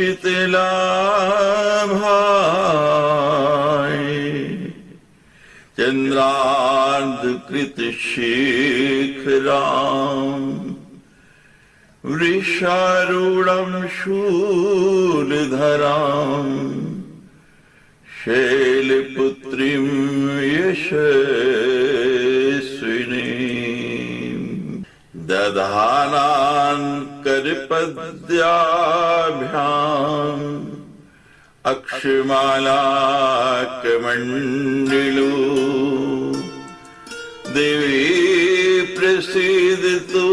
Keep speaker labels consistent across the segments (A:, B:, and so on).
A: निश्चित लाभाय चंद्रार्धकृत शेखराम वृषारूढ़ं शूलधरां शैलपुत्रीं यशस्विनीं दधानां करपद्याभ्याम् अक्षमालाकमण्डिलो देवी प्रसीदतु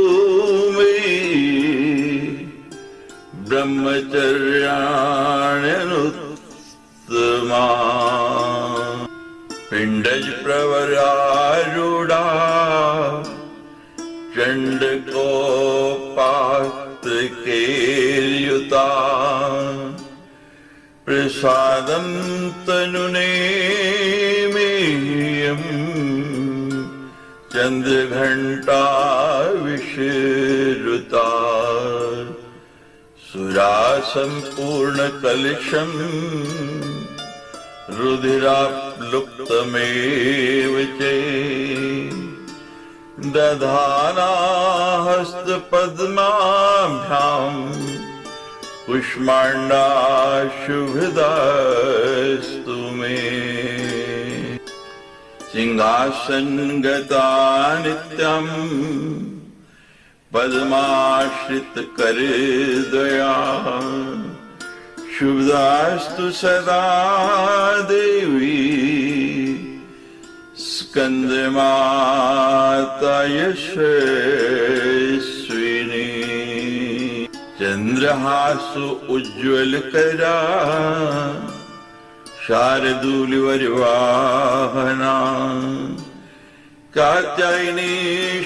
A: ब्रह्मचर्याण्यनुत्तमा पिण्डज प्रवरारूढ़ा चण्डकोपात्रकेर्युता प्रसादं तनुनेमेयम् चंद्रघंटा विशेरुता सुरा संपूर्ण कलशम रुधिराप्लुप्तमेव चे दधाना हस्तपद्माभ्याम् कुष्माण्डा शुभदास्तु मे सिंहासन गता नित्यम् पद्माश्रित कर दया शुभदास्तु सदा देवी स्कंदमाता यशस्विनी चंद्रहासु उज्ज्वल करा शार्दूल वरवाहना कात्यायनी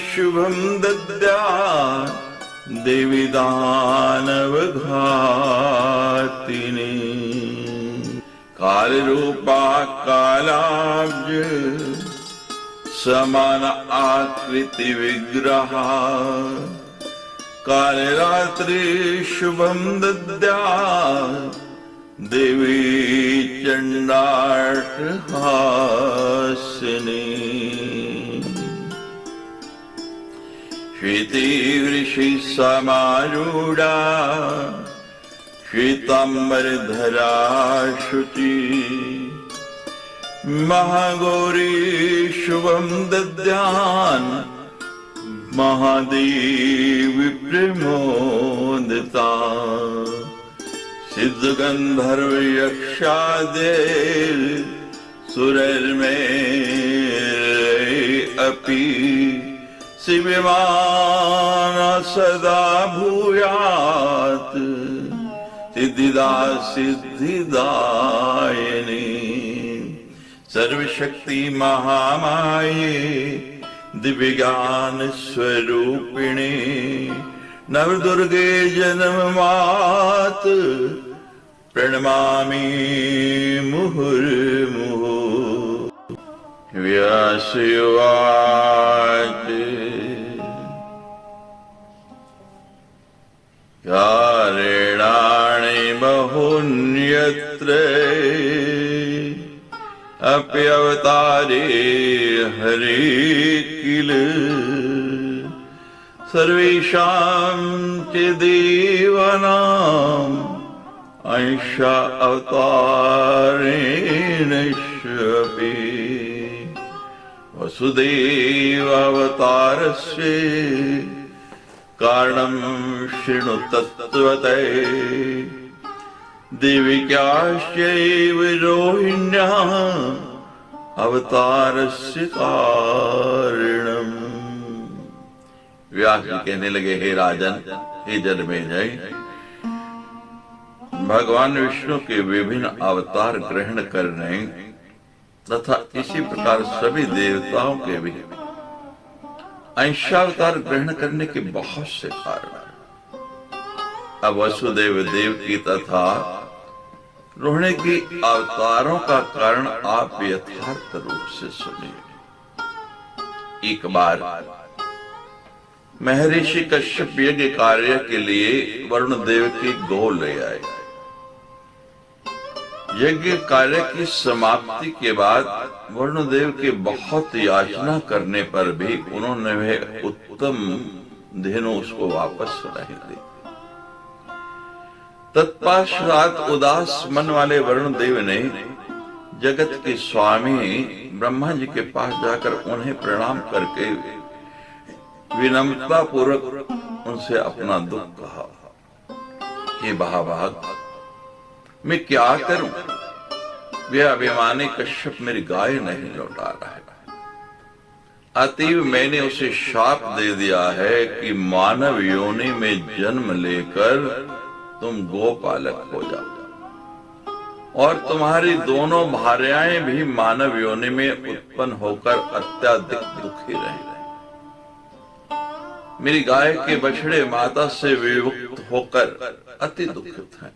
A: शुभं दद्या देवी दानवघातिनी कालरूपा कालाब्ज समान आकृति विग्रहा कालरात्रि शुभं दद्या देवी चंडाटहासिनी श्वेते वृषि समारूढ़ा श्वेतांबरधरा शुचि महागौरी शुभं दद्यान् महादेवी प्रमोदिता सिद्ध गंधर्व यक्षादेव सुरैर्मे अपि शिवमाना सदा भूयात् सिद्धिदा सिद्धिदायिनी सर्वशक्ति महामाये दिव्यज्ञान स्वरूपिणी नवदुर्गे जन्म मात प्रणमामि मुहुर्मुहुः व्यासुवाच कारेणानि बहुन्यत्र अप्यवतारे हरे किल सर्वेषां च देवानां अंश अवतारेण स्वपि वसुदेव अवतारस्य कारणं शृणु तत्त्वतः देविक्याश्चैव रोहिण्याः अवतारस्य कारणम्। व्यास जी कहने लगे, हे राजन, हे जनमेजय, भगवान विष्णु के विभिन्न अवतार ग्रहण करने तथा इसी प्रकार सभी देवताओं के भी अंशावतार ग्रहण करने के बहुत से कारण हैं। अब वसुदेव देवकी तथा रोहिणी की अवतारों का कारण आप यथार्थ रूप से सुनिए। एक बार महर्षि कश्यप यज्ञ कार्य के लिए वरुण देव की गौ ले आए। यज्ञ कार्य की समाप्ति के बाद वरुणदेव के बहुत याचना करने पर भी उन्होंने वह उत्तम धेनु उसको वापस नहीं दी। तत्पश्चात उदास मन वाले वरुणदेव ने जगत के स्वामी ब्रह्मा जी के पास जाकर उन्हें प्रणाम करके विनम्रता पूर्वक उनसे अपना दुख कहा। हे महाभाग, मैं क्या करूं? वह अभिमानी कश्यप मेरी गाय नहीं लौटा रहा है। अतीव मैंने उसे शाप दे दिया है कि मानव योनि में जन्म लेकर तुम गोपालक हो जाओ और तुम्हारी दोनों भार्याएं भी मानव योनि में उत्पन्न होकर अत्यधिक दुखी रहे। मेरी गाय के बछड़े माता से विमुक्त होकर अति दुखित हैं,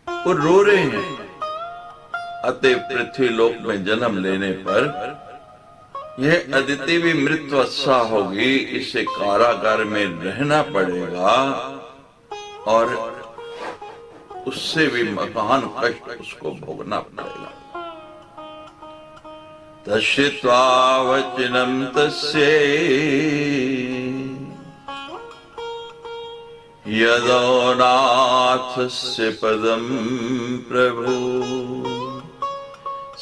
A: वो रो रहे हैं। अतः पृथ्वी लोक में जन्म लेने पर यह अदिति भी मृत्युवत्सा होगी, इसे कारागार में रहना पड़ेगा और उससे भी महान कष्ट उसको भोगना पड़ेगा। तश्रुत्वा वचनं तस्य यदो नाथस्य पदं प्रभु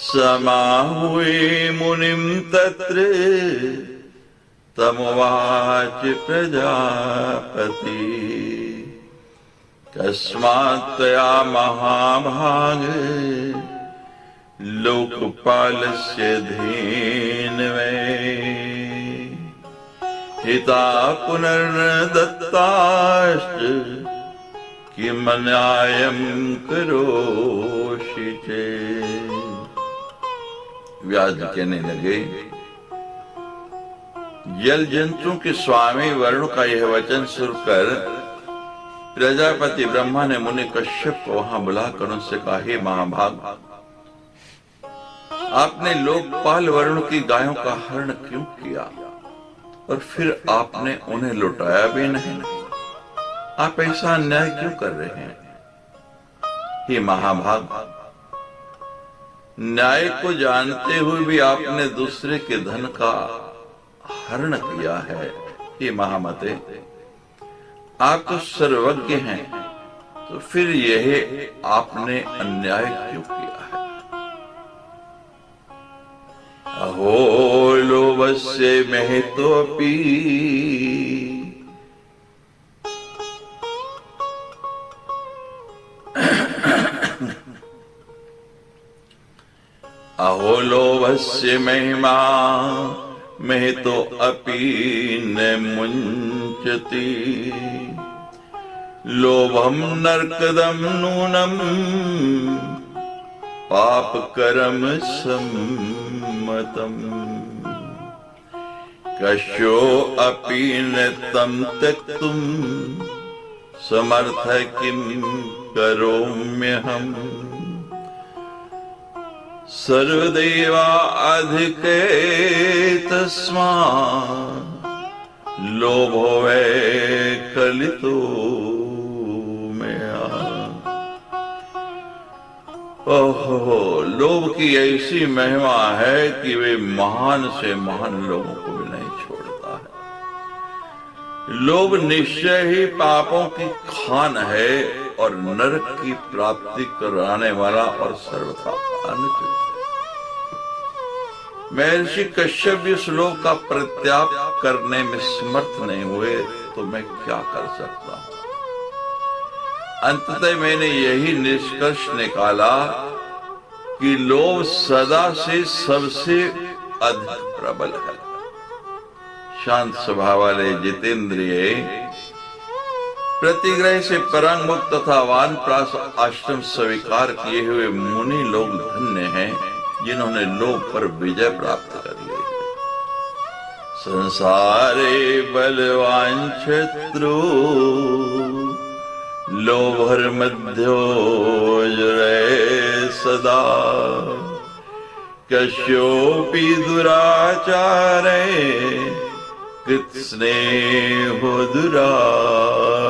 A: समाहुये मुनिं तत्र तमुवाच प्रजापति कस्मात् त्वया महाभाग लोकपालस्य धेनवे हिता पुनर्न दत्ताश्च किमन्यायं करोषि चेत्। व्यास जी कहने लगे, जल जंतुओं के स्वामी वरुण का यह वचन सुनकर प्रजापति ब्रह्मा ने मुनि कश्यप को वहां बुलाकर उनसे कहा, हे महाभाग, आपने लोकपाल वरुण की गायों का हरण क्यों किया और फिर आपने उन्हें लौटाया भी नहीं? आप ऐसा अन्याय क्यों कर रहे हैं? हे महाभाग, न्याय को जानते हुए भी आपने दूसरे के धन का हरण किया है। हे महामते, आप तो सर्वज्ञ हैं, तो फिर यह आपने अन्याय क्यों किया है? अहो लोभस्य महतोऽपि अहो लोभस्य महिमा महतो अपि न मुञ्चति लोभम नरकदम नूनम पापकरम सम्मतम कश्यो अपि न तम त्यक्तुम समर्थ किम करोम्यहम् सर्वदेवा अधिके तस्मात् लोभो वै कलितो मया। ओहो, लोभ की ऐसी महिमा है कि वे महान से महान लोगों को भी नहीं छोड़ता है। लोभ निश्चय ही पापों की खान है और नरक की प्राप्ति कराने वाला और सर्वथा अनुचित है। महर्षि कश्यप इस लोक का परित्याग करने में समर्थ नहीं हुए तो मैं क्या कर सकता हूं? अंततः मैंने यही निष्कर्ष निकाला कि लोभ सदा से सबसे अधिक प्रबल है। शांत स्वभाव वाले जितेंद्रिय प्रतिग्रह से परांगमुक्त तथा वानप्रास आश्रम स्वीकार किए हुए मुनि लोग धन्य हैं, जिन्होंने लोभ पर विजय प्राप्त कर ली है। संसारे बलवान शत्रु लोभर मध्यो जरे सदा कश्योपि दुराचारे कृत स्नेहो दुरात्मना।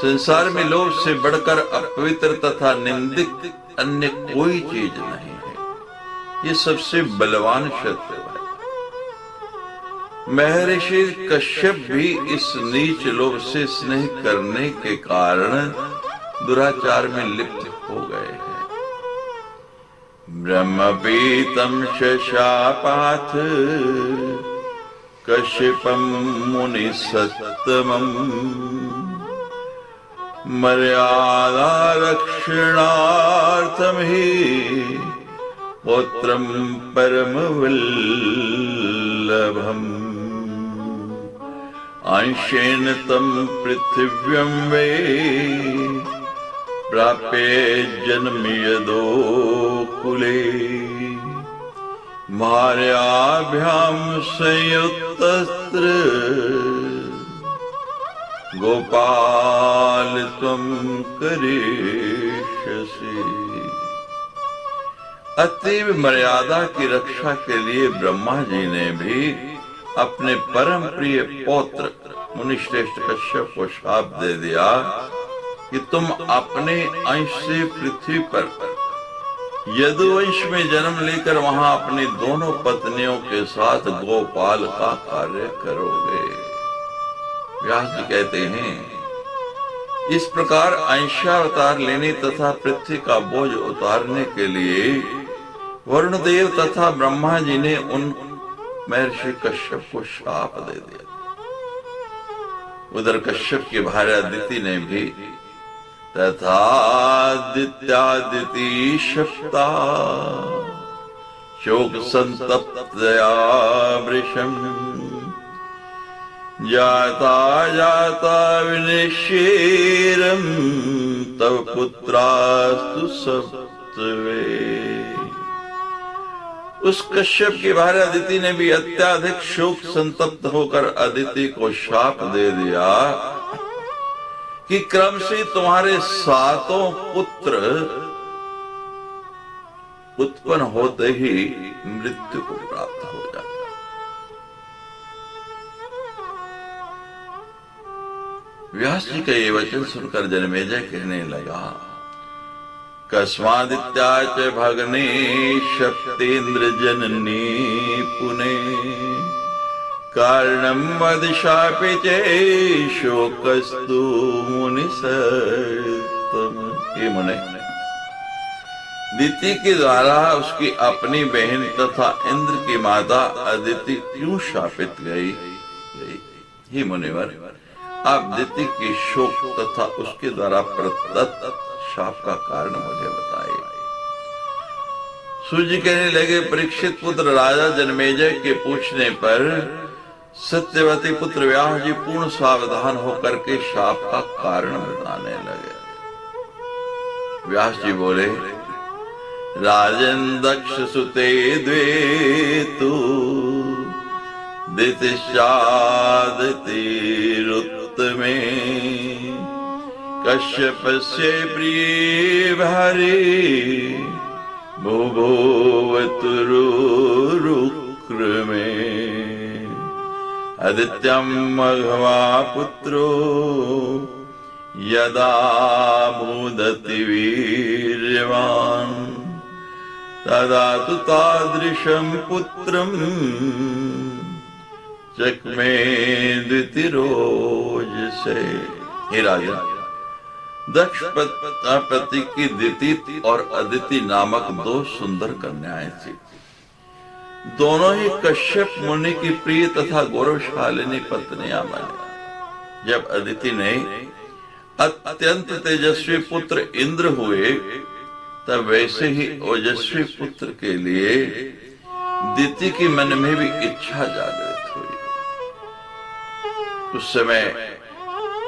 A: संसार में लोभ से बढ़कर अपवित्र तथा निंदित अन्य कोई चीज नहीं है। ये सबसे बलवान शत्रु है। महर्षि कश्यप भी इस नीच लोभ से स्नेह करने के कारण दुराचार में लिप्त हो गए हैं। ब्रह्मपीतम शशापाथ कश्यपम मुनि सत्तमम मर्यादा रक्षणार्थम ही पौत्रम परम वल्लभम अंशेन तम पृथिव्यं वे प्राप्य जन्मयदो कुले भार्याभ्याम संयुक्तस्त्र गोपाल त्वं करिष्यसि। अतीव मर्यादा की रक्षा के लिए ब्रह्मा जी ने भी अपने परम प्रिय पौत्र मुनिश्रेष्ठ कश्यप को शाप दे दिया कि तुम अपने अंश से पृथ्वी पर यदुवंश में जन्म लेकर वहां अपनी दोनों पत्नियों के साथ गोपाल का कार्य करोगे। व्यास जी कहते हैं, इस प्रकार अंशावतार लेने तथा पृथ्वी का बोझ उतारने के लिए वरुण देव तथा ब्रह्मा जी ने उन महर्षि कश्यप को शाप दे दिया। उधर कश्यप की भार्या अदिति ने भी तथादित्यादिति शप्ता शोक संतप्तया वृषम जाता जाता विनिशीरम तव पुत्रास्तु सप्तवे। उस कश्यप की भार्या अदिति ने भी अत्याधिक शोक संतप्त होकर अदिति को शाप दे दिया कि क्रम से तुम्हारे 7 पुत्र उत्पन्न होते ही मृत्यु को प्राप्त हो जाते। व्यास जी का ये वचन सुनकर जन्मेजय कहने लगा, कस्मादित्या च भगने शक्तेन्द्र जननी पुने कारणं वद शापे च शोकस्तु मुनिसत्तम। ये मुने, दिति के द्वारा उसकी अपनी बहन तथा इंद्र की माता अदिति क्यों शापित गई? हे मुनिवर, आप दिति की शोक तथा उसके द्वारा प्रदत्त शाप का कारण मुझे बताइए। सूर्य कहने लगे, परीक्षित पुत्र राजा जन्मेजय के पूछने पर सत्यवती पुत्र व्यास जी पूर्ण सावधान होकर के शाप का कारण बताने लगे। व्यास जी बोले, राजन दक्ष सुते द्वे तु दितिश्चादितिरुत्तमे कश्यपस्य प्रिय भारे भूभुवतुरुक्रमे आदित्यं मघवा पुत्रो यदा मुदति वीर्यवान् तदा तु तादृशं पुत्रं चक्मे द्वितिरोजसे। हे राजा, दक्ष पति की दिति और अदिति नामक 2 सुंदर कन्याएं थी। दोनों ही कश्यप मुनि की प्रिय तथा गौरवशालिनी पत्नियां बनी। जब अदिति ने अत्यंत तेजस्वी पुत्र इंद्र हुए, तब वैसे ही ओजस्वी पुत्र के लिए दिति की मन में भी इच्छा जागृत हुई। उस समय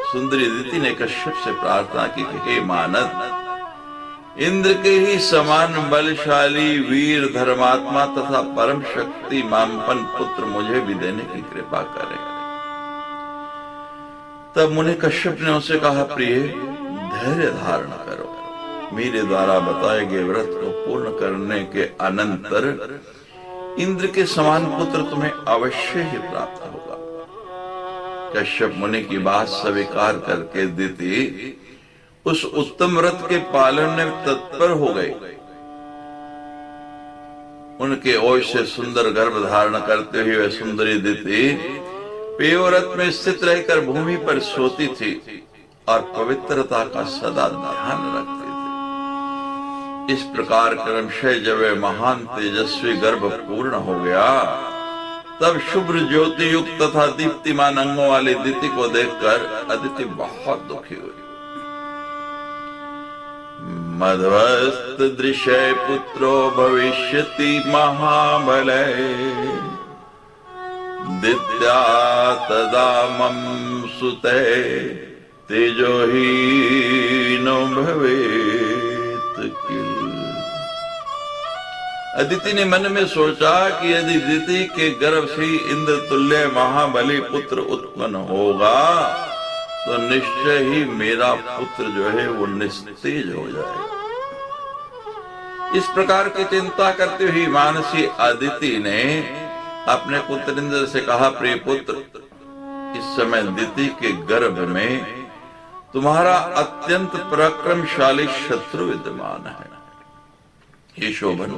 A: सुंदरी दिति ने कश्यप से प्रार्थना की कि हे मानद, इंद्र के ही समान बलशाली वीर धर्मात्मा तथा परम शक्ति मामपन पुत्र मुझे भी देने की कृपा करें। तब मुनि कश्यप ने उसे कहा, प्रिय धैर्य धारण करो, मेरे द्वारा बताए गए व्रत को पूर्ण करने के अनंतर इंद्र के समान पुत्र तुम्हें अवश्य ही प्राप्त होगा। कश्यप मुनि की बात स्वीकार करके दिति उस उत्तम व्रत के पालन में तत्पर हो गए। उनके ओज से सुंदर गर्भ धारण करते हुए सुंदरी दिति पेयव्रत में स्थित रहकर भूमि पर सोती थी और पवित्रता का सदा ध्यान रखती थी। इस प्रकार क्रमशः जब वह महान तेजस्वी गर्भ पूर्ण हो गया, तब शुभ्र ज्योति युक्त तथा दीप्तिमान अंगों वाली दिति को देखकर अदिति बहुत दुखी हुई। मध्वस्त दृश्य पुत्रो भविष्यति महाबलय दित्या तदा मम सुते तेजोहीनो भवेत किल। अदिति ने मन में सोचा कि यदि दिति के गर्भ से इंद्र तुल्य महाबली पुत्र उत्पन्न होगा तो निश्चय ही मेरा पुत्र जो है वो निस्तेज हो जाएगा। इस प्रकार की चिंता करते हुए मानसी अदिति ने अपने पुत्र इंद्र से कहा, प्रिय पुत्र, इस समय दिति के गर्भ में तुम्हारा अत्यंत पराक्रमशाली शत्रु विद्यमान है। हे शोभन,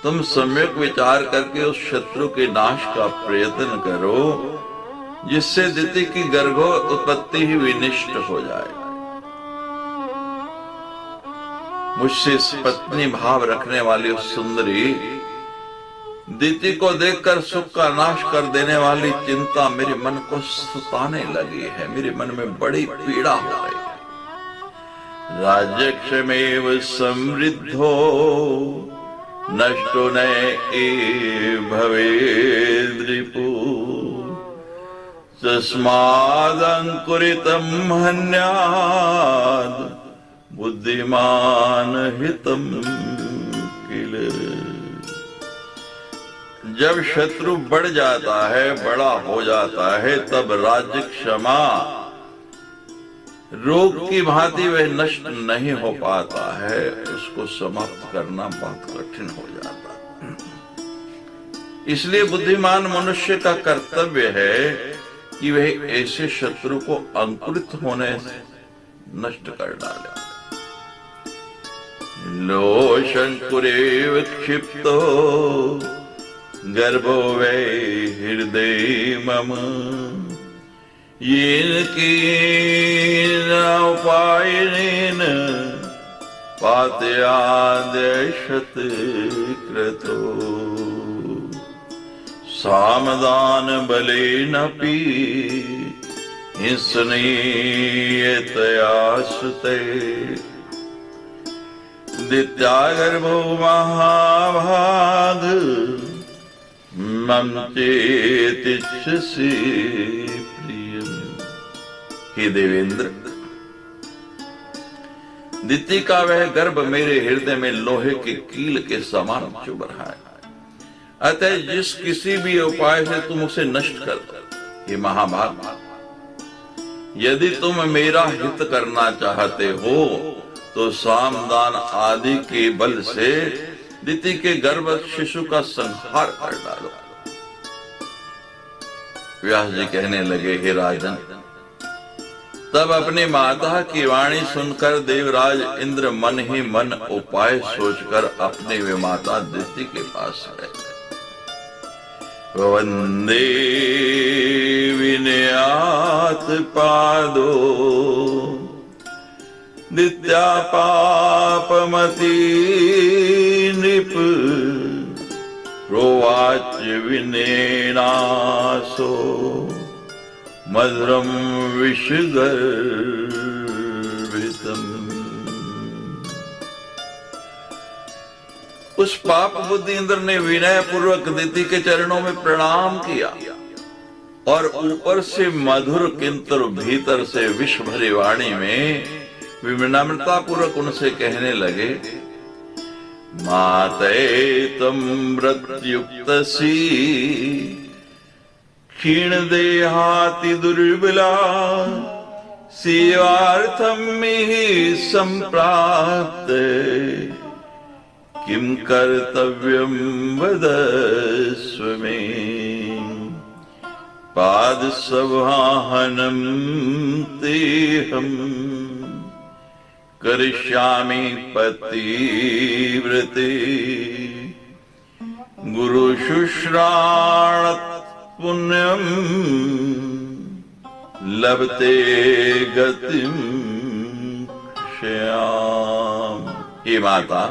A: तुम सम्यक विचार करके उस शत्रु के नाश का प्रयत्न करो, जिससे दिति की गर्भो उत्पत्ति ही विनिष्ट हो जाए। मुझसे पत्नी भाव रखने वाली उस सुंदरी दिति को देखकर सुख का नाश कर देने वाली चिंता मेरे मन को सताने लगी है। मेरे मन में बड़ी पीड़ा हो गई है। राज्यक्षमेव समृद्धो नष्टो न भवेद् रिपु तस्मादंकुरितं हन्याद् बुद्धिमान हितम किल। जब शत्रु बढ़ जाता है, बड़ा हो जाता है, तब राज्य क्षमा रोग की भांति वह नष्ट नहीं हो पाता है। उसको समाप्त करना बहुत कठिन हो जाता है। इसलिए बुद्धिमान मनुष्य का कर्तव्य है कि वह ऐसे शत्रु को अंकुरित होने से नष्ट कर डाले। लो शंकुरेव क्षिप्तो गर्भो वै हृदय मम येन कीन उपायनेन पातयाद्यशत क्रतो सामदान बलेनपि हिंसनीयतया सुते दित्या गर्भो महाभाग मम चेतिच्छसि प्रियम। हे देवेंद्र, दिति का वह गर्भ मेरे हृदय में लोहे के कील के समान चुभ रहा है। अतः जिस किसी भी उपाय से तुम उसे नष्ट कर दो। हे महाभाग, यदि तुम मेरा हित करना चाहते हो तो सामदान आदि के बल से दिति के गर्भ शिशु का संहार कर डालो। व्यास जी कहने लगे, हे राजन, तब अपनी माता की वाणी सुनकर देवराज इंद्र मन ही मन उपाय सोचकर अपने विमाता दिति के पास गए। वंदे विनयात पादो दित्या पापमती नृप प्रोवाच विनेनासो मधुरम विषगर्भितम। उस पाप बुद्धि इंद्र ने विनय पूर्वक दिति के चरणों में प्रणाम किया और ऊपर से मधुर किंतु भीतर से विष भरी वाणी में विनम्रता पूर्वक उनसे कहने लगे, माते तम व्रतयुक्तसी क्षीण देहाति दुर्बला सेवार्थम ही संप्राप्त किम कर्तव्यम वदस्व मे। पाद सवाहनम तेहम करिष्यामि पतिव्रते गुरु शुश्राणत पुण्यम लभते गतिम श्याम। हे माता,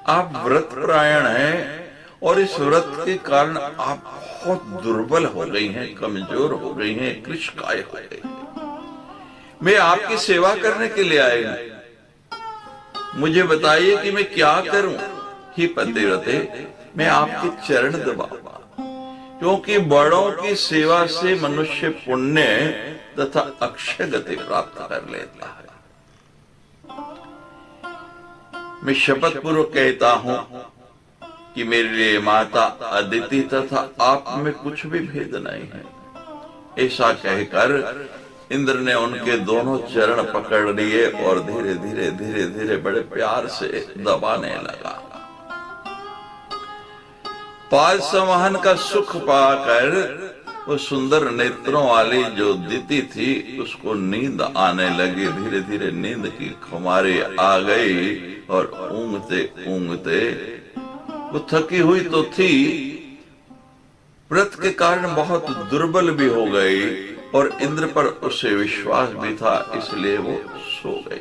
A: आप व्रत परायण हैं और इस व्रत के कारण आप बहुत दुर्बल हो गई हैं, कमजोर हो गई हैं, कृशकाय हो गई हैं। मैं आपकी सेवा करने के लिए आई हूं, मुझे बताइए कि मैं क्या करूं। ही पतिव्रते, मैं आपके चरण दबाऊंगा, क्योंकि बड़ों की सेवा से मनुष्य पुण्य तथा अक्षय गति प्राप्त कर लेता है। मैं शपथ पूर्वक कहता हूं कि मेरे लिए माता अदिति तथा आप में कुछ भी भेद नहीं है। ऐसा कहकर इंद्र ने उनके दोनों चरण पकड़ लिए और धीरे धीरे धीरे धीरे बड़े प्यार से दबाने लगा। पाद संवहन का सुख पाकर वो सुंदर नेत्रों वाली जो दिति थी उसको नींद आने लगी। धीरे धीरे नींद की खुमारी आ गई और ऊँघते ऊँघते वो थकी हुई तो थी, व्रत के कारण बहुत दुर्बल भी हो गई और इंद्र पर उसे विश्वास भी था, इसलिए वो सो गई।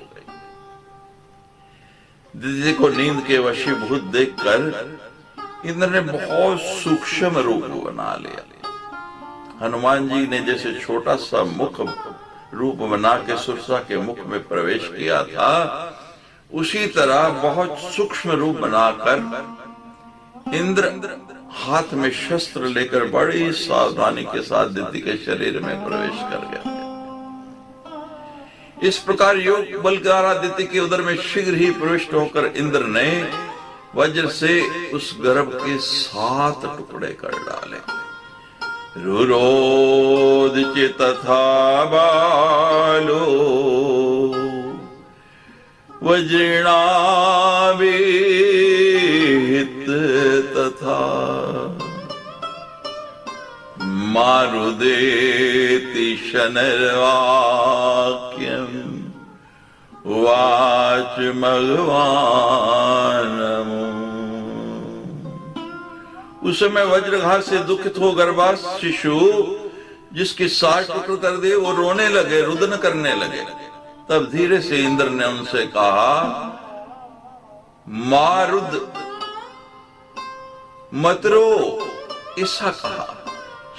A: दिति को नींद के वशीभूत देखकर इंद्र ने बहुत सूक्ष्म रूप बना लिया। हनुमान जी ने जैसे छोटा सा मुख रूप बना के सुरसा के मुख में प्रवेश किया था, उसी तरह बहुत सूक्ष्म रूप बनाकर इंद्र हाथ में शस्त्र लेकर बड़ी सावधानी के साथ दिति के शरीर में प्रवेश कर गया। इस प्रकार योग बल द्वारा दिति के उदर में शीघ्र ही प्रविष्ट होकर इंद्र ने वज्र से उस गर्भ के 7 टुकड़े कर डाले। रुरोध तथा बालो वज्रणावित तथा मारुदेति शनर्वाक्यम वाच भगवान। उस समय वज्रघात से दुखित हो गर्भास्थ शिशु जिसके 7 टुकड़े कर दिए वो रोने लगे, रुदन करने लगे। तब धीरे से इंद्र ने उनसे कहा, मारुद मत रो, ऐसा कहा।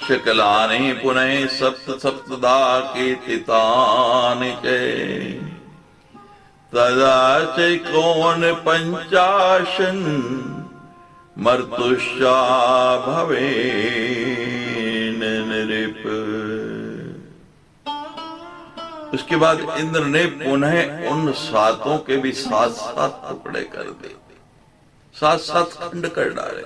A: शकलानि पुनः सप्त सप्तदा कीर्तितानि चे तदा चैकोन पंचाशन मर्तुष्या भवेन नृप। उसके बाद इंद्र ने पुनः उन 7 के भी 7 टुकड़े कर दिए, 7 खंड कर डाले।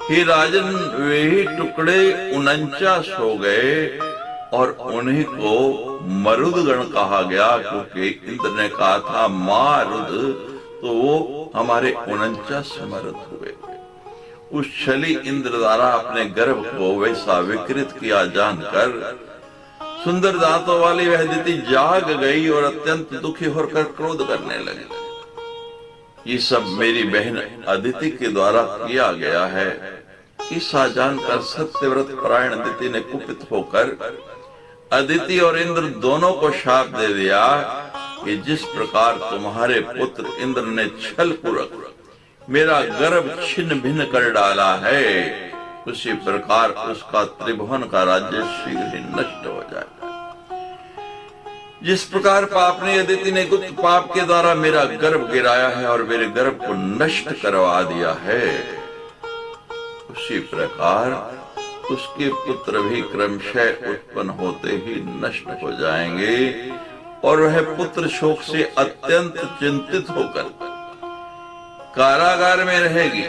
A: हे राजन, वे ही टुकड़े 49 हो गए और उन्हीं को मरुदगण कहा गया, क्योंकि इंद्र ने कहा था मारुद, तो वो हमारे 49 मरुद हुए। उस छली इंद्र द्वारा अपने गर्भ को वैसा विकृत किया जानकर सुंदर दांतों वाली वह दिति जाग गई और अत्यंत दुखी होकर क्रोध करने लगी। ये सब मेरी बहन अदिति के द्वारा किया गया है। ऐसा जानकर सत्यव्रत परायण दिति ने कुपित होकर अदिति और इंद्र दोनों को शाप दे दिया कि जिस प्रकार तुम्हारे पुत्र इंद्र ने छल पूर्वक मेरा गर्भ छिन्न भिन्न कर डाला है, उसी प्रकार उसका त्रिभुवन का राज्य शीघ्र ही नष्ट हो जाएगा। जिस प्रकार पाप ने अदिति ने गुप्त पाप के द्वारा मेरा गर्भ गिराया है और मेरे गर्भ को नष्ट करवा दिया है, उसी प्रकार उसके पुत्र भी क्रमशः उत्पन्न होते ही नष्ट हो जाएंगे और वह पुत्र शोक से अत्यंत चिंतित होकर कारागार में रहेगी।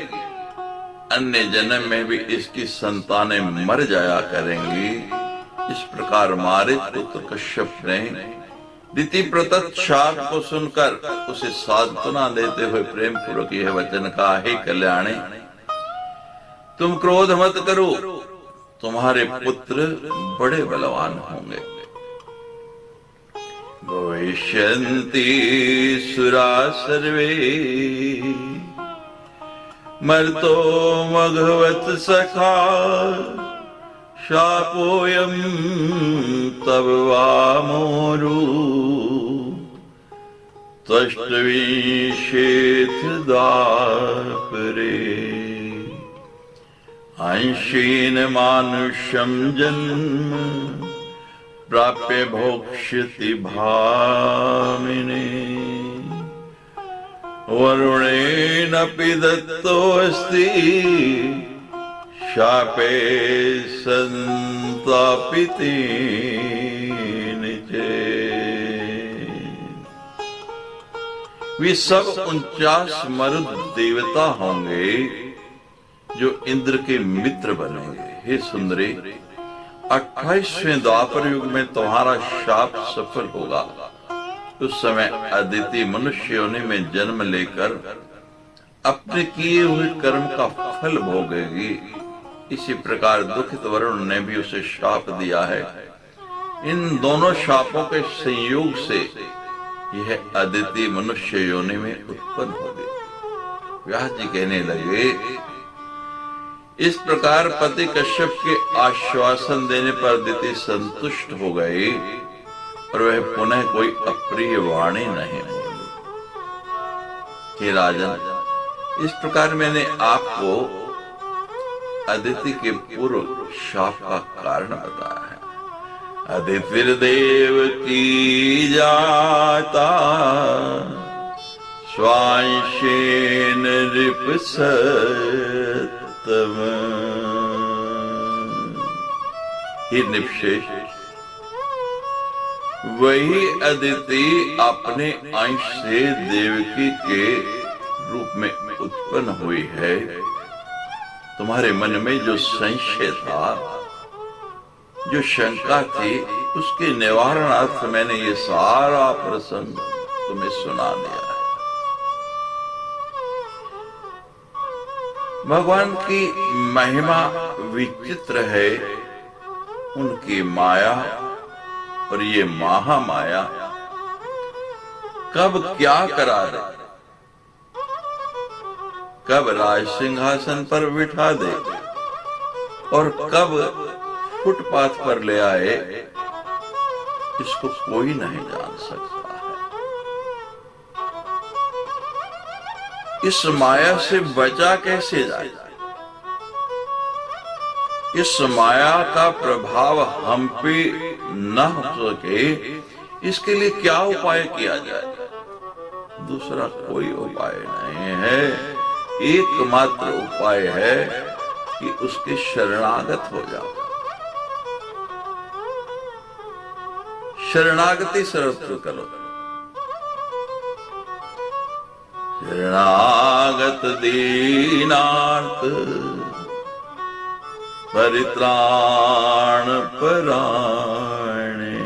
A: अन्य जन्म में भी इसकी संतानें मर जाया करेंगी। इस प्रकार मारित पुत्र कश्यप ने दिति प्रदत्त शाप को सुनकर उसे सांत्वना देते हुए प्रेम पूर्वक यह वचन कहा, हे कल्याणी, तुम क्रोध मत करो, तुम्हारे पुत्र बड़े बलवान होंगे। भविष्यन्ति सुरा सर्वे मर्तो मघवत सखा शापोऽयं तव वामोरु त्वष्ट्विंशेथ द्वापरे अंशेन मानुष्यं जन्म प्राप्य भोक्ष्यति भामिने वरुणेनापि दत्तोऽस्ति शापे संतापिते निचे। वे सब 49 मरुद देवता होंगे जो इंद्र के मित्र बनेंगे। हे सुंदरी, 28वें द्वापर युग में तुम्हारा शाप सफल होगा। उस समय अदिति मनुष्य योनि में जन्म लेकर अपने किए हुए कर्म का फल भोगेगी। इसी प्रकार दुखित वरुण ने भी उसे शाप दिया है। इन दोनों शापों के संयोग से यह अदिति मनुष्य योनि में उत्पन्न हो गई। व्यास जी कहने लगे, इस प्रकार पति कश्यप के आश्वासन देने पर अदिति संतुष्ट हो गई और वह पुनः कोई अप्रिय वाणी नहीं बोली। हे राजन, इस प्रकार मैंने आपको अदिति के पूर्व शाप का कारण बताया है। अदितिर्देव की जाता स्वांशेन रिपसतम। हे निपशेष, वही अदिति अपने अंश से देवकी के रूप में उत्पन्न हुई है। तुम्हारे मन में जो संशय था, जो शंका थी, उसके निवारणार्थ मैंने ये सारा प्रसंग तुम्हें सुना दिया है। भगवान की महिमा विचित्र है। उनकी माया और ये महामाया कब क्या करा दे, कब राज सिंहासन पर बिठा दे और कब फुटपाथ पर ले आए, इसको कोई नहीं जान सकता है। इस माया से बचा कैसे जाए? इस माया का प्रभाव हम पे न हो सके, इसके लिए क्या उपाय किया जाए? दूसरा कोई उपाय नहीं है। एकमात्र उपाय है कि उसके शरणागत हो जाओ। शरणागति सर्वत्र करो। शरणागत दीनार्थ परित्राण परायणे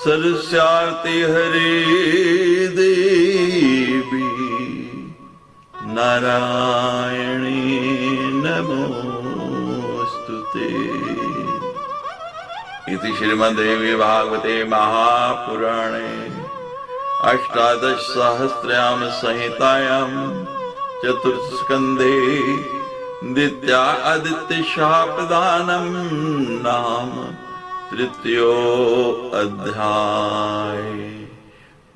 A: सरस्यार्ति हरे देवी नारायणी नमोस्तुते। इति श्रीमद्देवी भागवते महापुराणे अष्टादश सहस्रयाम संहितायां चतुर्थ स्कंधे द्वितीया आदित्य शापदानं नाम तृतीयो अध्याय।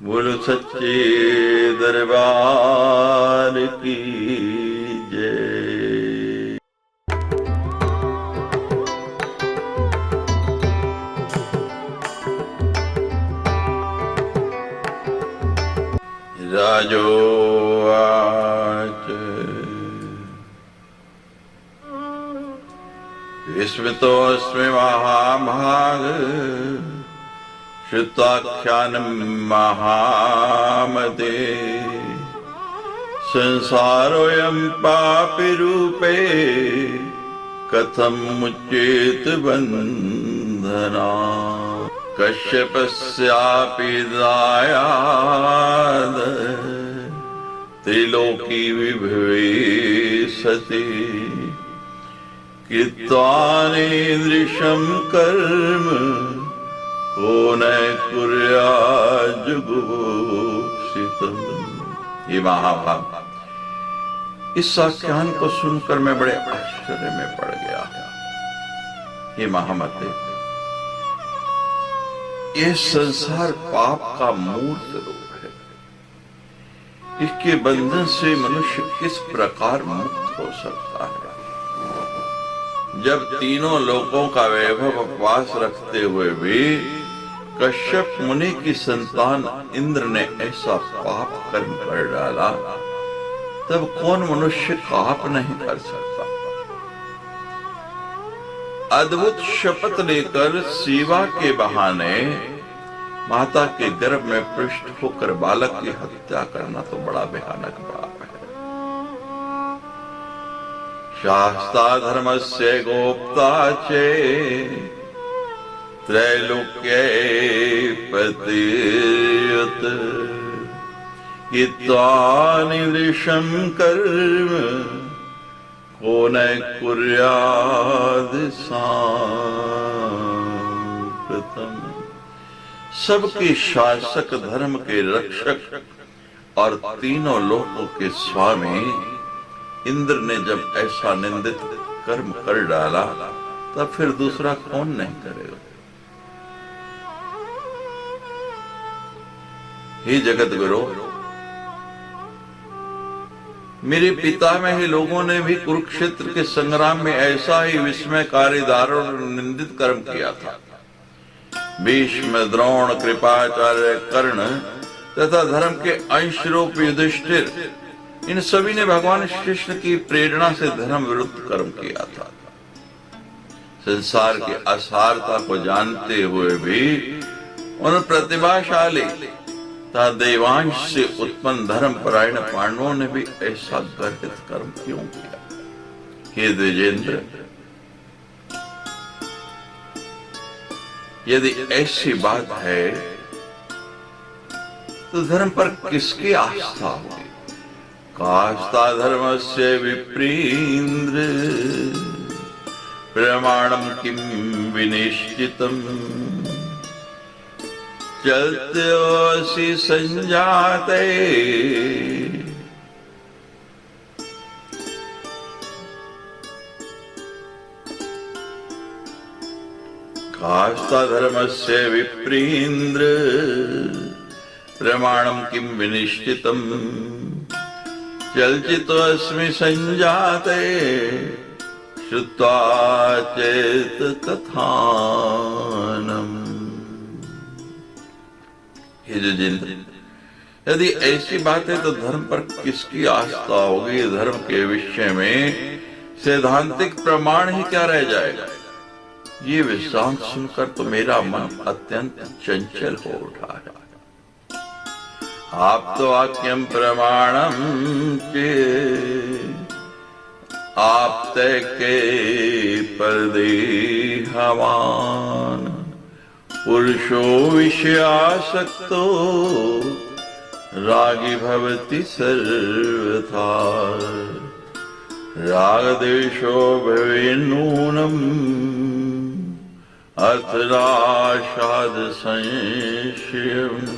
A: बोलो सच्चे दरबार की जय। राजोवाच विस्मितोऽस्मि महाभाग श्रुत्वाख्यानं महामते संसारोऽयं पापिरूपे कथं मुच्येत बन्धनात्। कश्यपस्यापि दायाद त्रिलोकी विभवे सति कि त्वानीदृशं कर्म को न कुर्या जुगुप्सितम्। ये महाभाव, इस आख्यान को सुनकर मैं बड़े आश्चर्य में पड़ गया। ये महामते, ये संसार पाप का मूर्त रूप है। इसके बंधन से मनुष्य किस प्रकार मुक्त हो सकता है? जब तीनों लोकों का वैभव उपवास रखते हुए भी कश्यप मुनि की संतान इंद्र ने ऐसा पाप कर्म कर डाला, तब कौन मनुष्य पाप नहीं कर सकता? अद्भुत शपथ लेकर शिवा के बहाने माता के गर्भ में पृष्ठ होकर बालक की हत्या करना तो बड़ा भयानक पाप है। शास्ता धर्मस्य गोप्ता चे त्रैलोक्ये पतियुत कि त्वानीदृशं कर्म को न कुर्याद सांप्रतम्। सबके शासक, धर्म के रक्षक और तीनों लोकों के स्वामी इंद्र ने जब ऐसा निंदित कर्म कर डाला, तब फिर दूसरा कौन नहीं करेगा? हे जगत गुरु, मेरे पिता में ही लोगों ने भी कुरुक्षेत्र के संग्राम में ऐसा ही विस्मयकारी दारुण और निंदित कर्म किया था। भीष्म, द्रोण, कृपाचार्य, कर्ण तथा धर्म के अंश रूप युधिष्ठिर, इन सभी ने भगवान श्री कृष्ण की प्रेरणा से धर्म विरुद्ध कर्म किया था। संसार की असारता को जानते हुए भी उन प्रतिभाशाली तथा देवांश से उत्पन्न धर्म परायण पांडवों ने भी ऐसा गर्हित कर्म क्यों किया? हे द्विजेंद्र, यदि ऐसी बात है तो धर्म पर किसकी आस्था होगी? कास्ता धर्मस्य विप्रीन्द्र प्रमाणम किम विनिश्चितम् चलत्योऽसि संजाते कास्ता धर्मस्य विप्रीन्द्र प्रमाणम किम विनिश्चितम् चलचितोऽस्मि संजाते श्रुत्वा चेत कथानम्। हे जितेंद्र, यदि ऐसी बात है तो धर्म पर किसकी आस्था होगी? धर्म के विषय में सैद्धांतिक प्रमाण ही क्या रह जाएगा? ये विश्रांत सुनकर तो मेरा मन अत्यंत चंचल हो उठा है। आप तो वाक्यम प्रमाणम के आप तय के परदेहवान पुरुषो विषयासक्तो रागी भवति सर्वथा रागदेशो भवेन्नूनम् अथराशाद संशयम्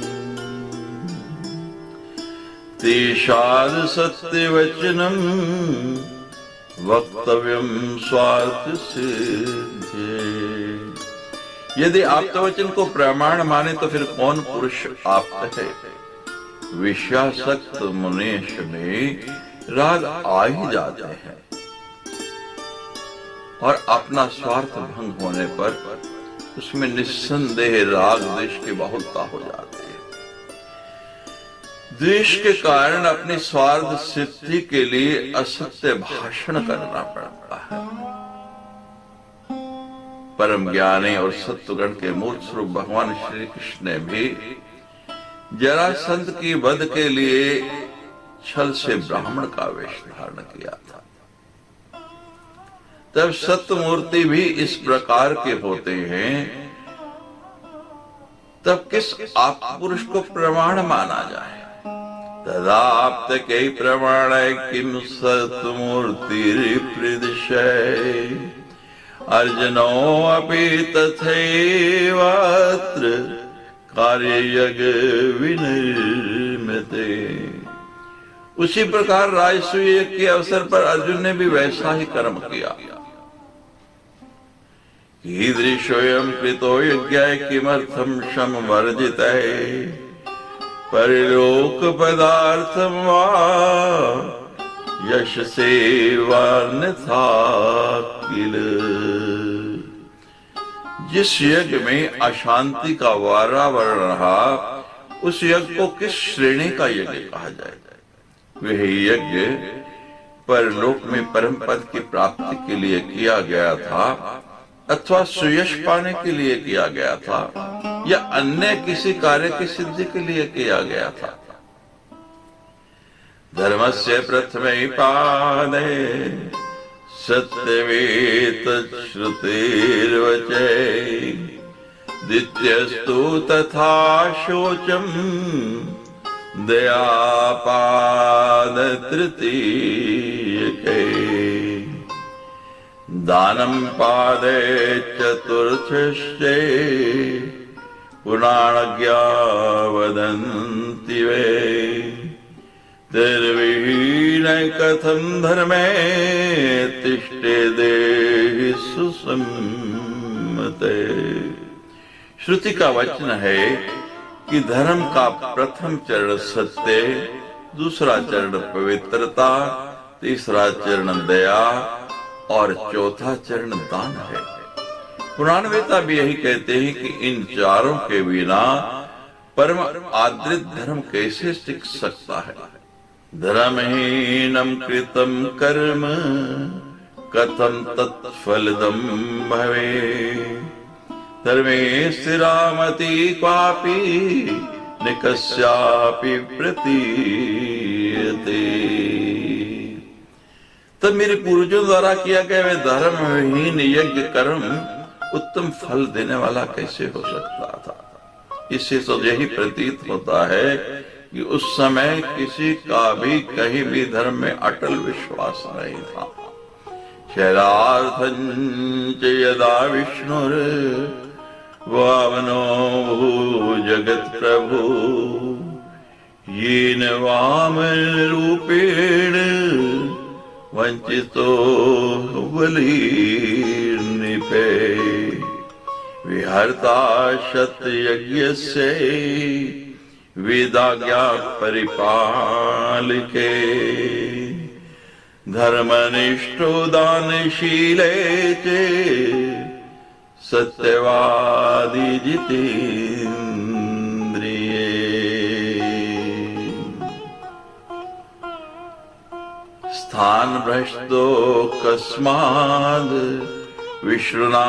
A: तेषाद सत्यवचनम् वक्तव्यम स्वार्थ सिद्धे। यदि आप्तवचन को प्रमाण माने तो फिर कौन पुरुष आप्त है? विषयासक्त मुनेश में राग आ ही जाते हैं और अपना स्वार्थ भंग होने पर उसमें निस्संदेह राग द्वेष की बहुलता हो जाती है। द्वेष के कारण अपनी स्वार्थ सिद्धि के लिए असत्य भाषण करना पड़ता है। परम ज्ञानी और सत्वगण के मूर्त स्वरूप भगवान श्री कृष्ण ने भी जरासंध की वध के लिए छल से ब्राह्मण का वेश धारण किया था। तब सत्यमूर्ति भी इस प्रकार के होते हैं, तब किस आप पुरुष को प्रमाण माना जाए? तदाप्त के प्रमाण किम सत्यमूर्ति प्रदिशय अर्जुनो अपि तथैवात्र कार्ययज्ञ विनिर्मिते। उसी प्रकार राजसूय के अवसर पर अर्जुन ने भी वैसा ही कर्म किया। कीदृशोऽयं कृतो यज्ञः किमर्थं समवर्जितः परलोक पदार्थं वा यशसे वान्यथा किल। जिस यज्ञ में अशांति का वातावरण रहा उस यज्ञ को किस श्रेणी का यज्ञ कहा जाए? वह यज्ञ परलोक में परम पद की प्राप्ति के लिए किया गया था अथवा सुयश पाने के लिए किया गया था या अन्य किसी कार्य की सिद्धि के लिए किया गया था। धर्मस्य प्रथमे पादे सत्यमेतत् श्रुतिर्वचः द्वितीयस्तु तथा शोचम् दयापाद तृतीयके दानं पादे चतुर्थश्चे पुराणज्ञा वदन्ति वे निर्विहीन कथं धर्मे तिष्ठे देहि सुसम्मते। श्रुति का वचन है कि धर्म का प्रथम चरण सत्य, दूसरा चरण पवित्रता, तीसरा चरण दया और चौथा चरण दान है। पुराणवेता भी यही कहते हैं कि इन चारों के बिना परम आदृत धर्म कैसे टिक सकता है। धर्महीनम कृतम कर्म कथम तत्फलदम भवे धर्मे स्थिरामति क्वापि निकस्यापि प्रतीयते। तब मेरे पूर्वजों द्वारा किया गया वह धर्महीन यज्ञ कर्म उत्तम फल देने वाला कैसे हो सकता था? इससे तो यही प्रतीत होता है कि उस समय किसी का भी कहीं भी धर्म में अटल विश्वास नहीं था। शरार्थं च यदा विष्णुर वामनो जगत प्रभु येन वामन रूपेण वंचितो बलिर्निपे विहर्ता शतयज्ञस्य वेदाज्ञा परिपालिके धर्मनिष्ठो दानशीले चे सत्यवादी जितेन्द्रिये। स्थान भ्रष्टो कस्माद् विष्णुना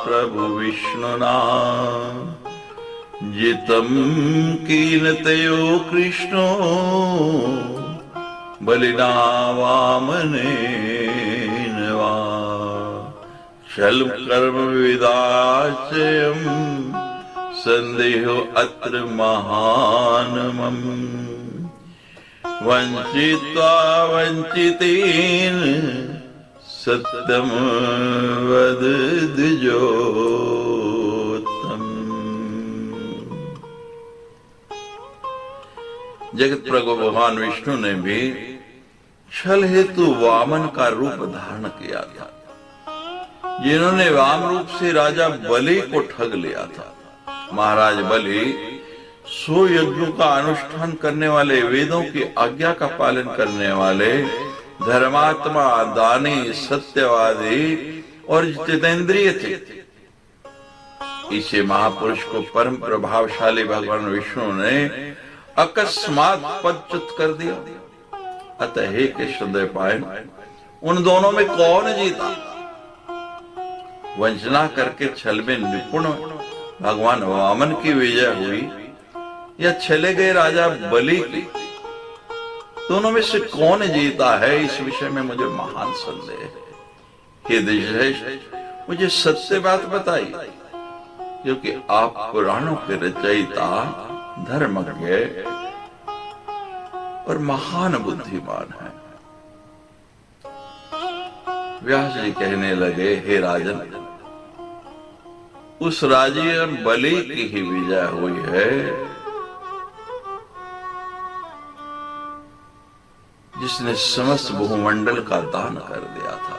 A: प्रभु विष्णुना जितं कीनतयो कृष्णो बलिना वामनेन वा छल कर्म विदाचयम् संदेहो अत्र महानमम् वंचित्वा वंचितेन सत्यम वद द्विजोत्तम। जगत प्रभु भगवान विष्णु ने भी छल हेतु वामन का रूप धारण किया था, जिन्होंने वाम रूप से राजा बलि को ठग लिया था। महाराज बलि 100 यज्ञों का अनुष्ठान करने वाले, वेदों की आज्ञा का पालन करने वाले, धर्मात्मा, दानी, सत्यवादी और जितेंद्रिय थे। इसे महापुरुष को परम प्रभावशाली भगवान विष्णु ने अकस्मात पदच्युत कर दिया। अतः हे कृष्णद्वैपायन, उन दोनों में कौन जीता? वंचना करके छल में निपुण भगवान वामन की विजय हुई या छले गए राजा बलि की? दोनों में से कौन जीता है, इस विषय में मुझे महान संदेह है। हे दिशेष, मुझे सत्य बात बताइए, क्योंकि आप पुराणों के रचयिता, धर्मज्ञ और महान बुद्धिमान है। व्यास जी कहने लगे, हे राजन, उस राजीव बलि की ही विजय हुई है जिसने समस्त भूमंडल का दान कर दिया था।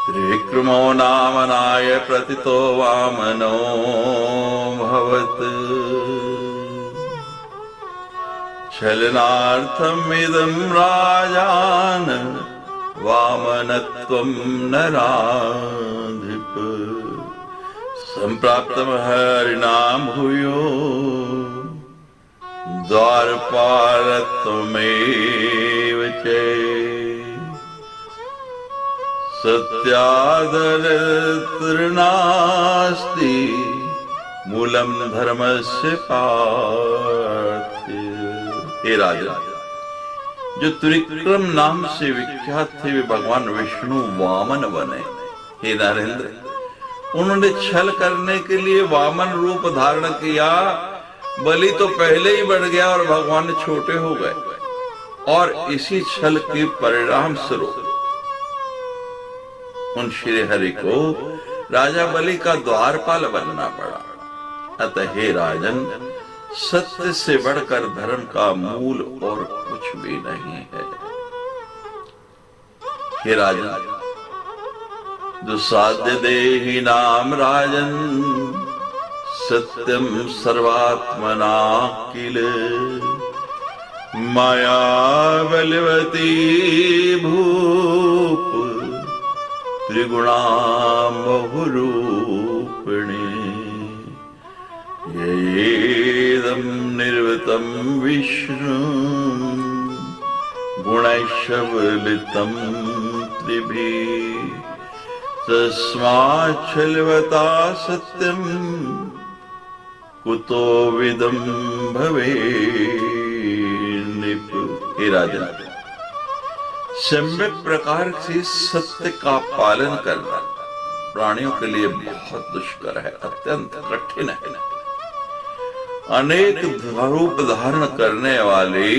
A: त्रिविक्रमो नाम नाय प्रतितो वामनो भवत् छलनार्थम इदं राजान वामनत्वं नराधिप संप्राप्तम हरिणाम भूयो द्वारपालत्वमेव च सत्यादरतृणास्ति मूलम धर्मस्य पार्थ। हे राजा, जो त्रिविक्रम नाम से विख्यात थे वे भगवान विष्णु वामन बने। हे नरेंद्र, उन्होंने छल करने के लिए वामन रूप धारण किया। बलि तो पहले ही बढ़ गया और भगवान छोटे हो गए, और इसी छल के परिणाम स्वरूप उन श्री हरि को राजा बलि का द्वारपाल बनना पड़ा। अतः हे राजन, सत्य से बढ़कर धर्म का मूल और कुछ भी नहीं है। हे राजन, दुस्साध्य देहि नाम राजन सत्यम सर्वात्मना किल माया बलवती भूप त्रिगुणा बहुरूपिणी येदं निर्वृतं विष्णु गुणैश्वलितं त्रिभिः तस्माच्छलवता सत्यं कुतो विदं भवे निप। हे राजन, सम्यक प्रकार से सत्य का पालन करना प्राणियों के लिए बहुत दुष्कर है, अत्यंत कठिन है। अनेक रूप धारण करने वाली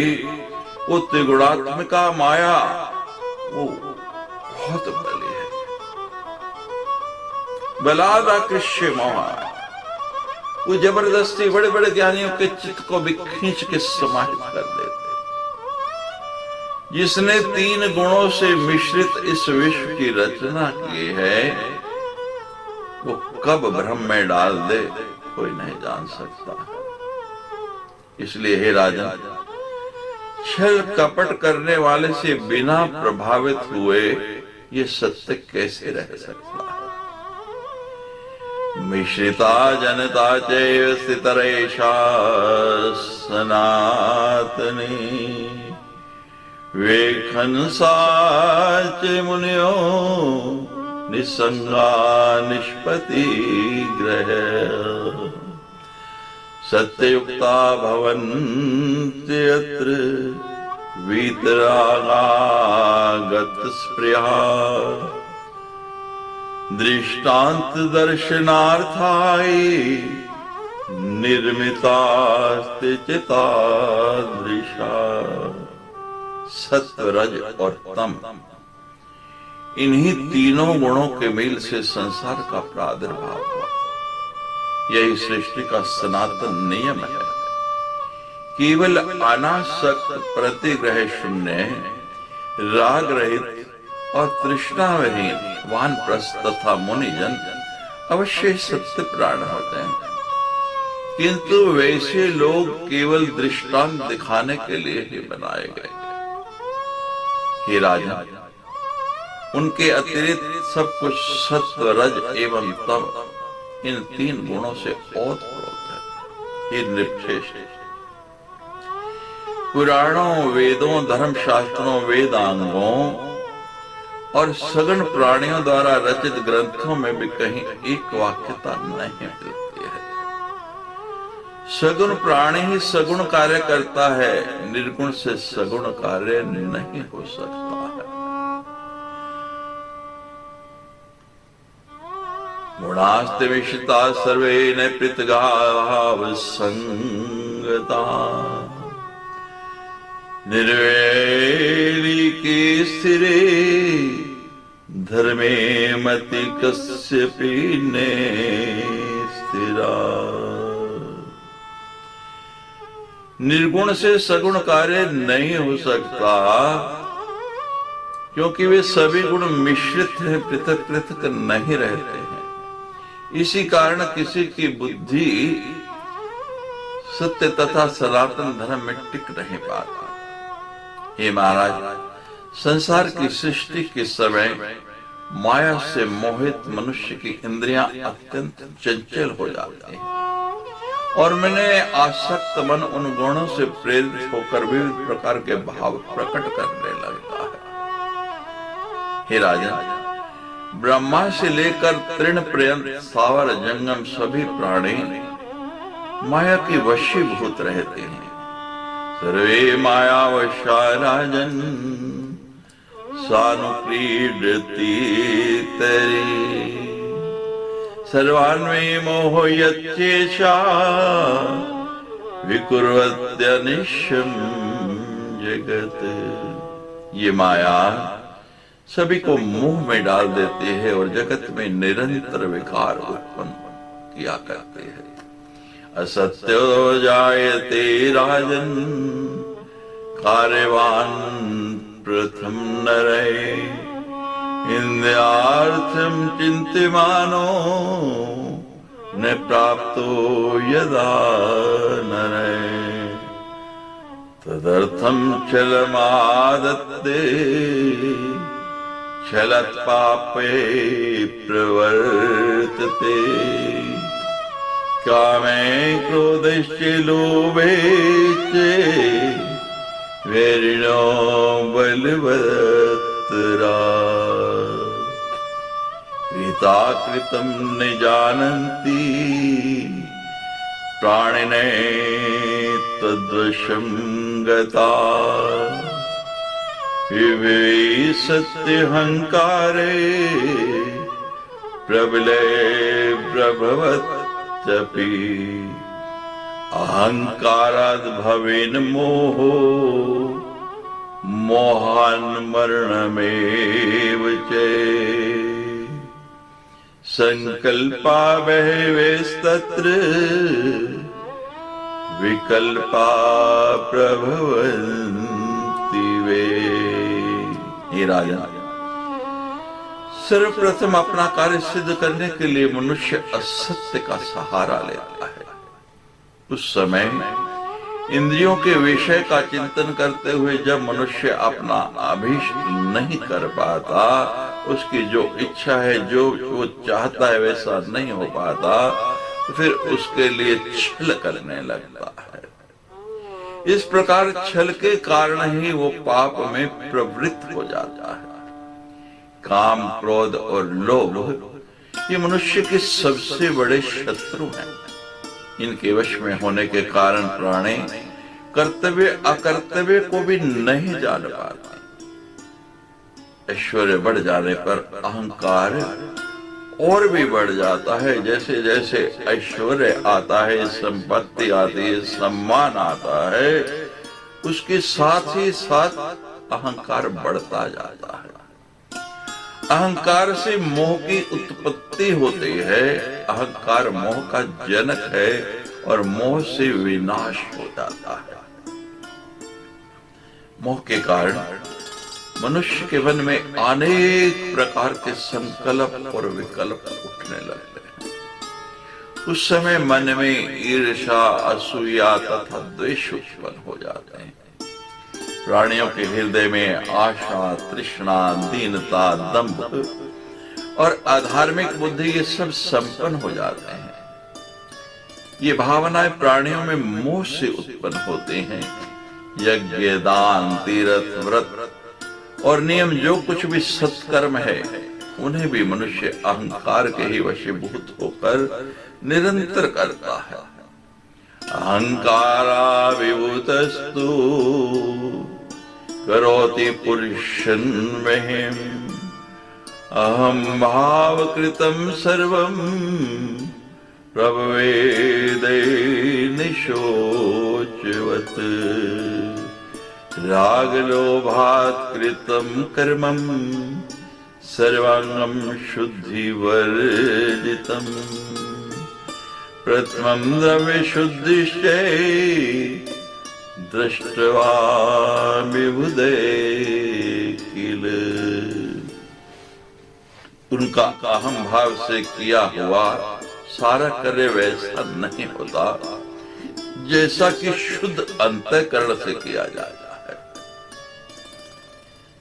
A: वो त्रिगुणात्मिका माया वो बहुत बली है। बलादा कृष्य मोहा वो जबरदस्ती बड़े बड़े ज्ञानियों के चित्त को भी खींच के समाहित कर देते। जिसने 3 गुणों से मिश्रित इस विश्व की रचना की है वो कब भ्रम में डाल दे कोई नहीं जान सकता। इसलिए हे राजा, छल कपट करने वाले से बिना प्रभावित हुए ये सत्य कैसे रह सकता है। मिश्रिता जनता चैव स्थितरेषा सनातनी वेखनसा च मुनियो निसंगा निष्पत्ति ग्रह सत्ययुक्ता भवन्ति यत्र वीतरागागत स्पृहा दृष्टांत दर्शनार्थाय निर्मितास्ते चितादृशा। सत्व, रज और तम, इन्हीं तीनों गुणों के मेल से संसार का प्रादुर्भाव हुआ। यही सृष्टि का सनातन नियम है। केवल अनासक्त, प्रतिग्रह शून्य, राग रहित और तृष्णा विहीन वानप्रस्थ तथा मुनिजन अवश्य सत्य प्राण होते हैं, किंतु वैसे लोग केवल दृष्टांत दिखाने के लिए ही बनाए गए। हे राजा, उनके अतिरिक्त सब कुछ सत्व, रज एवं तम, इन 3 गुणों से ओतप्रोत है। हे नृपश्रेष्ठ, पुराणों, वेदों, धर्मशास्त्रों, वेदांगों और सगुण प्राणियों द्वारा रचित ग्रंथों में भी कहीं एक वाक्यता नहीं मिलती है। सगुण प्राणी ही सगुण कार्य करता है, निर्गुण से सगुण कार्य नहीं हो सकता है। गुणास्ते विशिता सर्वे न पृथगाव संगता निर्वेली की स्थिरे धर्मे मति कस्यपि ने स्थिरा। निर्गुण से सगुण कार्य नहीं हो सकता, क्योंकि वे सभी गुण मिश्रित हैं, पृथक पृथक नहीं रहते हैं। इसी कारण किसी की बुद्धि सत्य तथा सनातन धर्म में टिक नहीं पाता। हे महाराज, संसार की सृष्टि के समय माया से मोहित मनुष्य की इंद्रियां अत्यंत चंचल हो जाती हैं और मैंने आसक्त मन उन गुणों से प्रेरित होकर विविध प्रकार के भाव प्रकट करने लगता है। हे राजन, ब्रह्मा से लेकर तृण पर्यंत स्थावर जंगम सभी प्राणी माया के वशीभूत रहते हैं। सर्वे माया वशा राजन सानुक्रीडति तरी सर्वान्वे मोहयत्येषा विकुर्वत्यनिश्यं जगत। ये माया सभी को मोह में डाल देती है और जगत में निरंतर विकार उत्पन्न किया करते हैं। असत्यो जायते राजन कार्यवान प्रथम नरे इंद्रियार्थम चिंत्यमानो न प्राप्तो यदा नरे तदर्थम छलमादत्ते छलत पापे प्रवर्तते कामे क्रोधश्च लोभेश्च वैरिणो बलवत्तरा कृताकृतं न जानन्ति प्राणिने तद्वशं गता विवेशत्यहंकारे प्रबले प्रभवत्यपि अहंकाराद् भवेन मोहो मोहान् मरणमेव च संकल्पा बहवस्तत्र विकल्पा प्रभवन्ति वे। हे राजा, सर्वप्रथम अपना कार्य सिद्ध करने के लिए मनुष्य असत्य का सहारा लेता है। उस समय इंद्रियों के विषय का चिंतन करते हुए जब मनुष्य अपना अभीष्ट नहीं कर पाता, उसकी जो इच्छा है, जो वो चाहता है वैसा नहीं हो पाता, तो फिर उसके लिए छल करने लगता है। इस प्रकार छल के कारण ही वो पाप में प्रवृत्त हो जाता है। काम, क्रोध और लोभ ये मनुष्य के सबसे बड़े शत्रु हैं। इनके वश में होने के कारण प्राणी कर्तव्य अकर्तव्य को भी नहीं जान पाते। ऐश्वर्य बढ़ जाने पर अहंकार और भी बढ़ जाता है। जैसे जैसे ऐश्वर्य आता है, संपत्ति आती है, सम्मान आता है, उसके साथ ही साथ अहंकार बढ़ता जाता है। अहंकार से मोह की उत्पत्ति होती है। अहंकार मोह का जनक है और मोह से विनाश हो जाता है। मोह के कारण मनुष्य के मन में अनेक प्रकार के संकल्प और विकल्प उठने लगते हैं। उस समय मन में ईर्ष्या, असूया तथा द्वेष उत्पन्न हो जाते हैं। प्राणियों के हृदय में आशा, तृष्णा, दीनता, दंभ और अधार्मिक बुद्धि ये सब संपन्न हो जाते हैं। ये भावनाएं प्राणियों में मोह से उत्पन्न होते हैं। यज्ञ, दान, तीर्थ, व्रत और नियम जो कुछ भी सत्कर्म है, उन्हें भी मनुष्य अहंकार के ही वशीभूत होकर निरंतर करता है। अहंकारा विभूतस्तु करोति पुरुषं मह्यम् अहं भावकृतं सर्वं प्रभवेदे निशोचवत् राग लोभात् कृतं कर्मं सर्वांगं शुद्धिवर्जितम् प्रथमं द्रव्य शुद्धिश्च दृष्ट्वा विबुधे किल। उनका अहम भाव से किया हुआ सारा कार्य वैसा नहीं होता जैसा कि शुद्ध अंतःकरण से किया जाता है।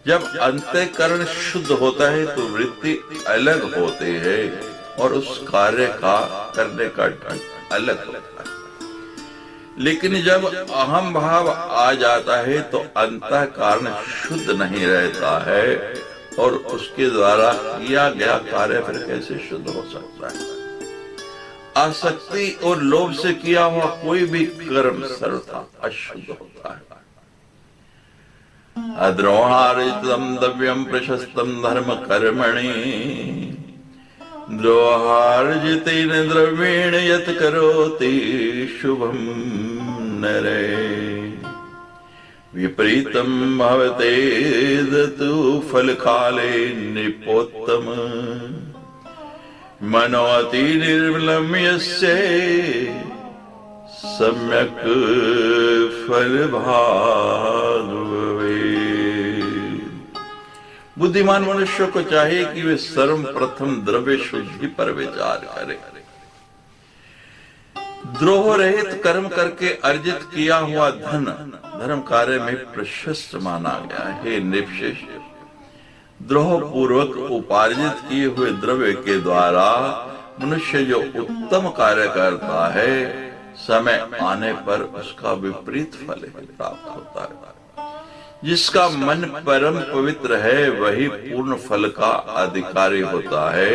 A: जब अंतःकरण शुद्ध होता है तो वृत्ति अलग होते हैं और उस कार्य का करने का ढंग अलग होता है। लेकिन जब अहम भाव आ जाता है तो अंतःकरण शुद्ध नहीं रहता है और उसके द्वारा किया गया कार्य फिर कैसे शुद्ध हो सकता है। आसक्ति और लोभ से किया हुआ कोई भी कर्म सर्वथा अशुद्ध होता है। अद्रोहार्जितम द्रव्यम प्रशस्तं धर्म कर्मणि द्रोहार्जितेन द्रव्येण यत् करोति शुभं नरे विपरीतं भवते दतु फलकाले नृपोत्तम मनोति निर्मलं यस्य सम्यक् फलभाग भवेत्। बुद्धिमान मनुष्य को चाहिए कि वे सर्वप्रथम द्रव्य शुद्धि पर विचार करें। द्रोह रहित कर्म करके अर्जित किया हुआ धन धर्म कार्य में प्रशस्त माना गया है। निश्रेष्ठ द्रोह पूर्वक उपार्जित किए हुए द्रव्य के द्वारा मनुष्य जो उत्तम कार्य करता है समय आने पर उसका विपरीत फल प्राप्त होता है। जिसका मन परम पवित्र है वही पूर्ण फल का अधिकारी होता है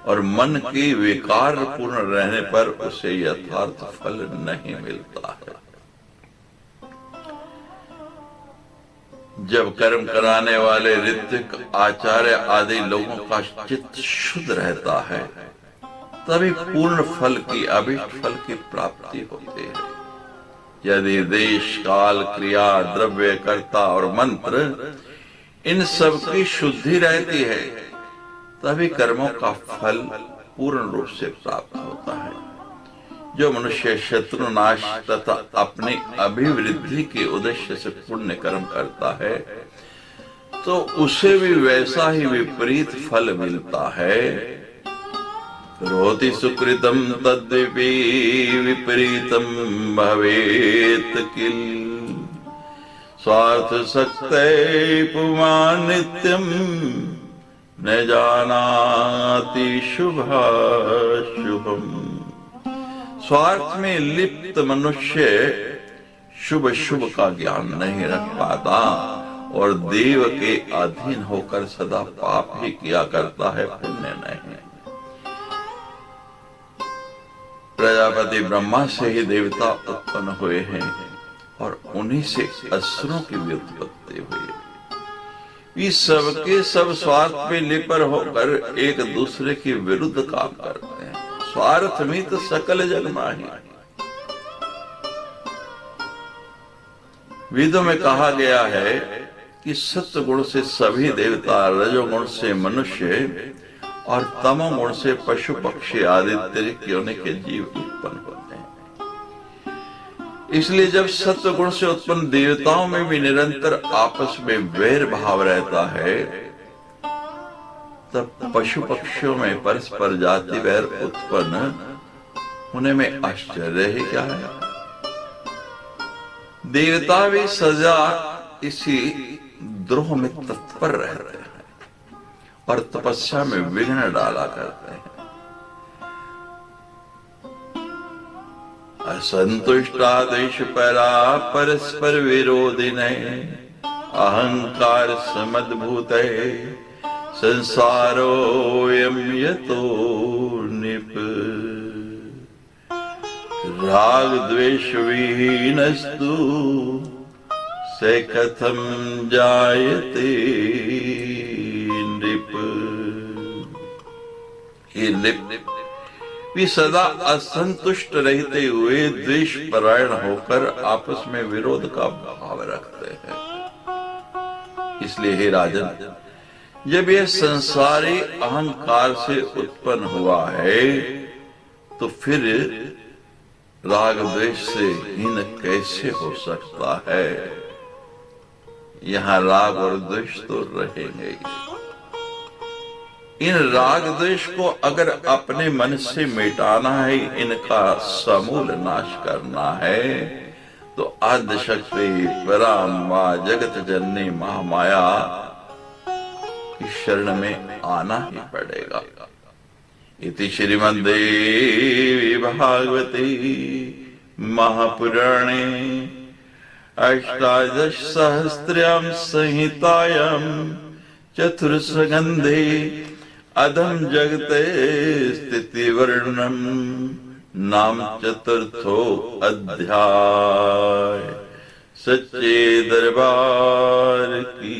A: और मन की विकार पूर्ण रहने पर उसे यथार्थ फल नहीं मिलता है। जब कर्म कराने वाले ऋत्विक आचार्य आदि लोगों का चित्त शुद्ध रहता है तभी पूर्ण फल की अभीष्ट फल की प्राप्ति होती है। यदि देश काल क्रिया द्रव्य कर्ता और मंत्र इन सब की शुद्धि रहती है तभी कर्मों का फल पूर्ण रूप से प्राप्त होता है। जो मनुष्य शत्रुनाश तथा अपनी अभिवृद्धि के उद्देश्य से पुण्य कर्म करता है तो उसे भी वैसा ही विपरीत फल मिलता है। रोति सुकृतम तद्विपि विपरीतम भवेत् किल स्वार्थ सक्ते पुमान् नित्यम न जानाति शुभाशुभम्। स्वार्थ में लिप्त मनुष्य शुभ शुभ का ज्ञान नहीं रख पाता और देव के अधीन होकर सदा पाप ही किया करता है, पुण्य नहीं। प्रजापति ब्रह्मा से ही देवता उत्पन्न हुए हैं और उन्हीं से असुरों की भी उत्पत्ति हुई। ये सबके सब स्वार्थ में लिपर होकर एक दूसरे के विरुद्ध काम करते हैं। स्वार्थ में तो सकल जग माही। वेदों में कहा गया है कि सत्व गुण से सभी देवता, रजोगुण से मनुष्य और तमोगुण से पशु पक्षी आदि अतिरिक्त योनि के जीव उत्पन्न होते हैं। इसलिए जब सत्व गुण से उत्पन्न देवताओं में भी निरंतर आपस में वैर भाव रहता है तब पशु पक्षियों में परस्पर जाति वैर उत्पन्न होने में आश्चर्य ही क्या है। देवता भी सजा इसी द्रोह में तत्पर रहते हैं और तपस्या में विघ्न डाला करते हैं। असंतुष्टा देश परा परस्पर विरोधिने अहंकार समद्भूत संसारोऽयं यतो निप। राग द्वेष विहीनस्तु से कथम जायते नृप। ये नृप वे सदा असंतुष्ट रहते हुए द्वेष परायण होकर आपस में विरोध का भाव रखते हैं। इसलिए हे राजन, जब यह संसारी अहंकार से उत्पन्न हुआ है तो फिर राग द्वेष से हीन कैसे हो सकता है? यहां राग और द्वेष तो रहेंगे ही। इन राग द्वेष को अगर अपने मन से मिटाना है, इनका समूल नाश करना है, तो आद्यशक्ति पराम्बा जगत जननी महामाया की शरण में आना ही पड़ेगा। इति श्रीमद्देवी भागवते महापुराणे अष्टादश सहस्र्यां संहितायां चतुर्स्कन्धे अधम जगते स्थिति वर्णनम नाम चतुर्थो अध्याय। सच्चे दरबार की